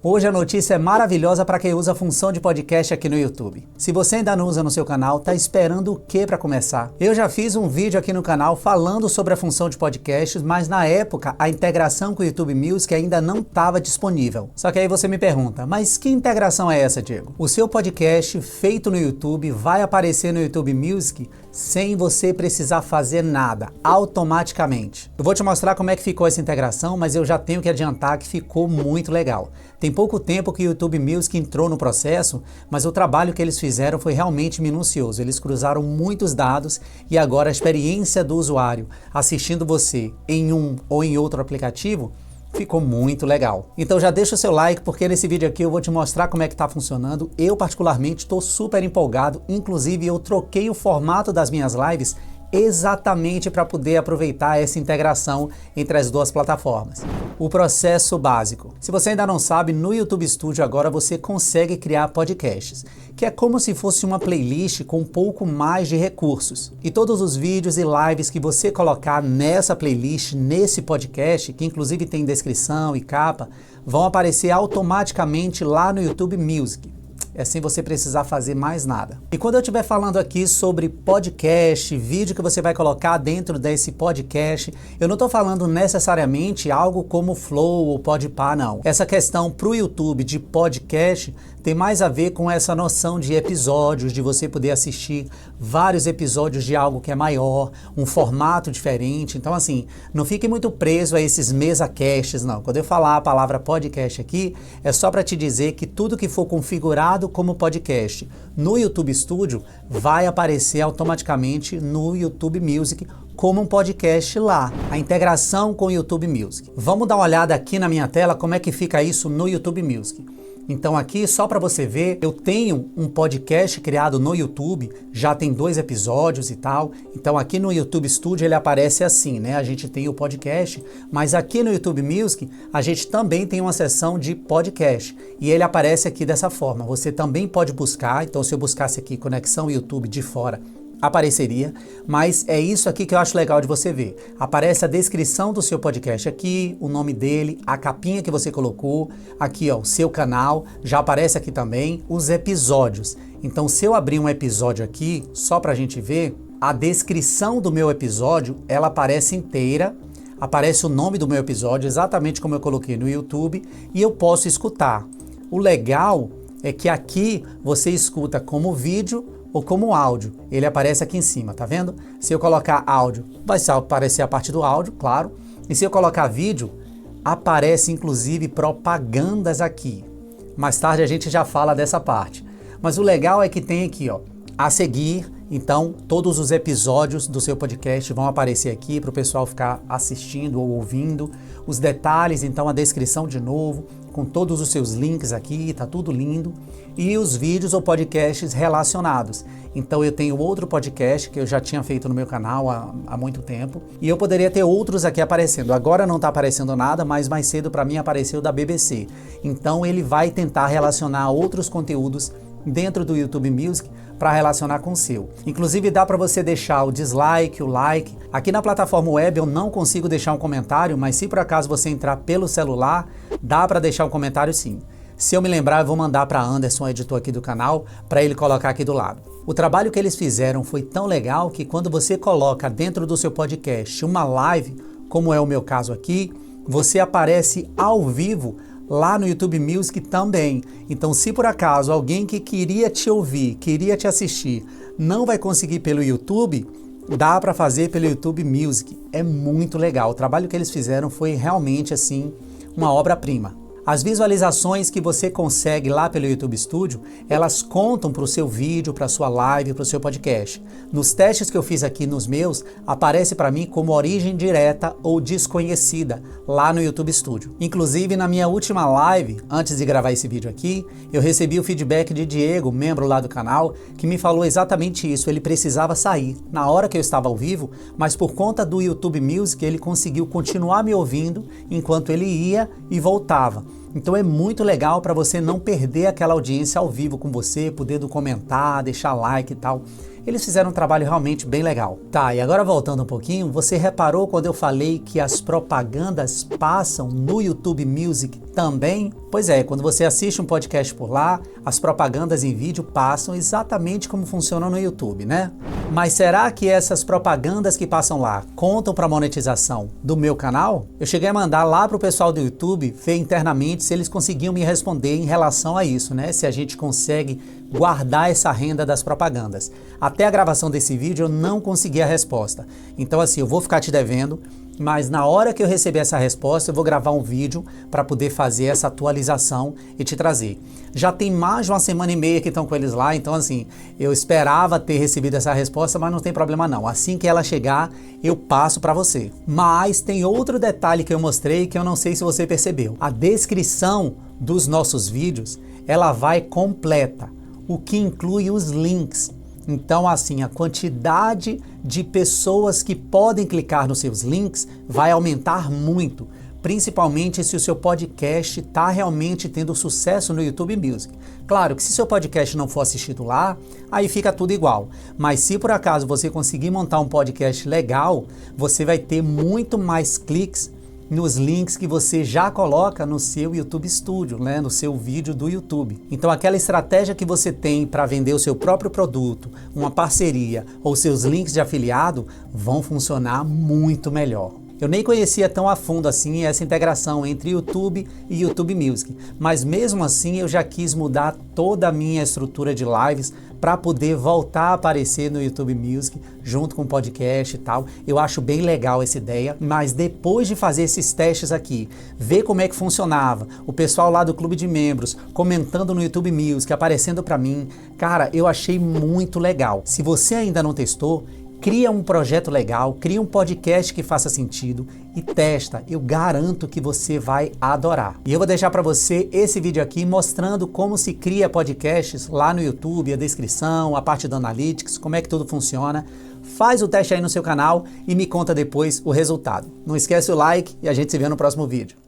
Hoje a notícia é maravilhosa para quem usa a função de podcast aqui no YouTube. Se você ainda não usa no seu canal, tá esperando o que para começar? Eu já fiz um vídeo aqui no canal falando sobre a função de podcasts, mas na época a integração com o YouTube Music ainda não estava disponível. Só que aí você me pergunta, mas que integração é essa, Diego? O seu podcast feito no YouTube vai aparecer no YouTube Music sem você precisar fazer nada, automaticamente. Eu vou te mostrar como é que ficou essa integração, mas eu já tenho que adiantar que ficou muito legal. Tem pouco tempo que o YouTube Music entrou no processo, mas o trabalho que eles fizeram foi realmente minucioso. Eles cruzaram muitos dados e agora a experiência do usuário assistindo você em um ou em outro aplicativo ficou muito legal. Então já deixa o seu like, porque nesse vídeo aqui eu vou te mostrar como é que está funcionando. Eu particularmente estou super empolgado, inclusive eu troquei o formato das minhas lives exatamente para poder aproveitar essa integração entre as duas plataformas. O processo básico. Se você ainda não sabe, no YouTube Studio agora você consegue criar podcasts, que é como se fosse uma playlist com um pouco mais de recursos. E todos os vídeos e lives que você colocar nessa playlist, nesse podcast, que inclusive tem descrição e capa, vão aparecer automaticamente lá no YouTube Music. É sem você precisar fazer mais nada. E quando eu estiver falando aqui sobre podcast, vídeo que você vai colocar dentro desse podcast, eu não estou falando necessariamente algo como Flow ou Podpah, não. Essa questão para o YouTube de podcast tem mais a ver com essa noção de episódios, de você poder assistir vários episódios de algo que é maior, um formato diferente. Então assim, não fique muito preso a esses mesacasts, não. Quando eu falar a palavra podcast aqui, é só para te dizer que tudo que for configurado como podcast no YouTube Studio vai aparecer automaticamente no YouTube Music como um podcast lá, a integração com o YouTube Music. Vamos dar uma olhada aqui na minha tela como é que fica isso no YouTube Music. Então aqui, só para você ver, eu tenho um podcast criado no YouTube, já tem 2 episódios e tal. Então aqui no YouTube Studio ele aparece assim, né? A gente tem o podcast, mas aqui no YouTube Music a gente também tem uma seção de podcast. E ele aparece aqui dessa forma. Você também pode buscar, então se eu buscasse aqui Conexão YouTube de fora, apareceria, mas é isso aqui que eu acho legal de você ver. Aparece a descrição do seu podcast aqui, o nome dele, a capinha que você colocou, aqui ó, o seu canal, já aparece aqui também os episódios. Então se eu abrir um episódio aqui, só pra gente ver, a descrição do meu episódio, ela aparece inteira, aparece o nome do meu episódio, exatamente como eu coloquei no YouTube, e eu posso escutar. O legal é que aqui você escuta como vídeo ou como áudio, ele aparece aqui em cima, tá vendo? Se eu colocar áudio, vai aparecer a parte do áudio, claro, e se eu colocar vídeo, aparece inclusive propagandas aqui. Mais tarde a gente já fala dessa parte. Mas o legal é que tem aqui, ó, a seguir, então todos os episódios do seu podcast vão aparecer aqui para o pessoal ficar assistindo ou ouvindo. Os detalhes, então a descrição de novo, com todos os seus links aqui, tá tudo lindo. E os vídeos ou podcasts relacionados. Então eu tenho outro podcast que eu já tinha feito no meu canal há muito tempo. E eu poderia ter outros aqui aparecendo. Agora não tá aparecendo nada, mas mais cedo para mim apareceu da BBC. Então ele vai tentar relacionar outros conteúdos dentro do YouTube Music para relacionar com o seu. Inclusive dá para você deixar o dislike, o like. Aqui na plataforma web eu não consigo deixar um comentário, mas se por acaso você entrar pelo celular, dá para deixar um comentário sim. Se eu me lembrar, eu vou mandar para Anderson, o editor aqui do canal, para ele colocar aqui do lado. O trabalho que eles fizeram foi tão legal que quando você coloca dentro do seu podcast uma live, como é o meu caso aqui, você aparece ao vivo lá no YouTube Music também. Então se por acaso alguém que queria te ouvir, queria te assistir, não vai conseguir pelo YouTube, dá para fazer pelo YouTube Music. É muito legal. O trabalho que eles fizeram foi realmente assim uma obra-prima. As visualizações que você consegue lá pelo YouTube Studio, elas contam para o seu vídeo, para a sua live, para o seu podcast. Nos testes que eu fiz aqui nos meus, aparece para mim como origem direta ou desconhecida lá no YouTube Studio. Inclusive na minha última live, antes de gravar esse vídeo aqui, eu recebi o feedback de Diego, membro lá do canal, que me falou exatamente isso. Ele precisava sair na hora que eu estava ao vivo, mas por conta do YouTube Music ele conseguiu continuar me ouvindo enquanto ele ia e voltava. Então é muito legal para você não perder aquela audiência ao vivo com você, podendo comentar, deixar like e tal. Eles fizeram um trabalho realmente bem legal. Tá, e agora voltando um pouquinho, você reparou quando eu falei que as propagandas passam no YouTube Music também? Pois é, quando você assiste um podcast por lá, as propagandas em vídeo passam exatamente como funcionam no YouTube, né? Mas será que essas propagandas que passam lá contam para monetização do meu canal? Eu cheguei a mandar lá pro pessoal do YouTube ver internamente se eles conseguiam me responder em relação a isso, né? Se a gente consegue guardar essa renda das propagandas. Até a gravação desse vídeo eu não consegui a resposta. Então assim, eu vou ficar te devendo, mas na hora que eu receber essa resposta eu vou gravar um vídeo para poder fazer essa atualização e te trazer. Já tem mais de uma semana e meia que estão com eles lá, então assim, eu esperava ter recebido essa resposta, mas não tem problema não. Assim que ela chegar, eu passo para você. Mas tem outro detalhe que eu mostrei que eu não sei se você percebeu. A descrição dos nossos vídeos, ela vai completa, o que inclui os links. Então, assim, a quantidade de pessoas que podem clicar nos seus links vai aumentar muito, principalmente se o seu podcast está realmente tendo sucesso no YouTube Music. Claro que se seu podcast não for assistido lá, aí fica tudo igual. Mas se por acaso você conseguir montar um podcast legal, você vai ter muito mais cliques nos links que você já coloca no seu YouTube Studio, né, no seu vídeo do YouTube. Então aquela estratégia que você tem para vender o seu próprio produto, uma parceria ou seus links de afiliado vão funcionar muito melhor. Eu nem conhecia tão a fundo assim essa integração entre YouTube e YouTube Music, mas mesmo assim eu já quis mudar toda a minha estrutura de lives para poder voltar a aparecer no YouTube Music junto com o podcast e tal. Eu acho bem legal essa ideia, mas depois de fazer esses testes aqui, ver como é que funcionava, o pessoal lá do clube de membros comentando no YouTube Music, aparecendo para mim, cara, eu achei muito legal. Se você ainda não testou, cria um projeto legal, cria um podcast que faça sentido e testa. Eu garanto que você vai adorar. E eu vou deixar para você esse vídeo aqui mostrando como se cria podcasts lá no YouTube, a descrição, a parte do Analytics, como é que tudo funciona. Faz o teste aí no seu canal e me conta depois o resultado. Não esquece o like e a gente se vê no próximo vídeo.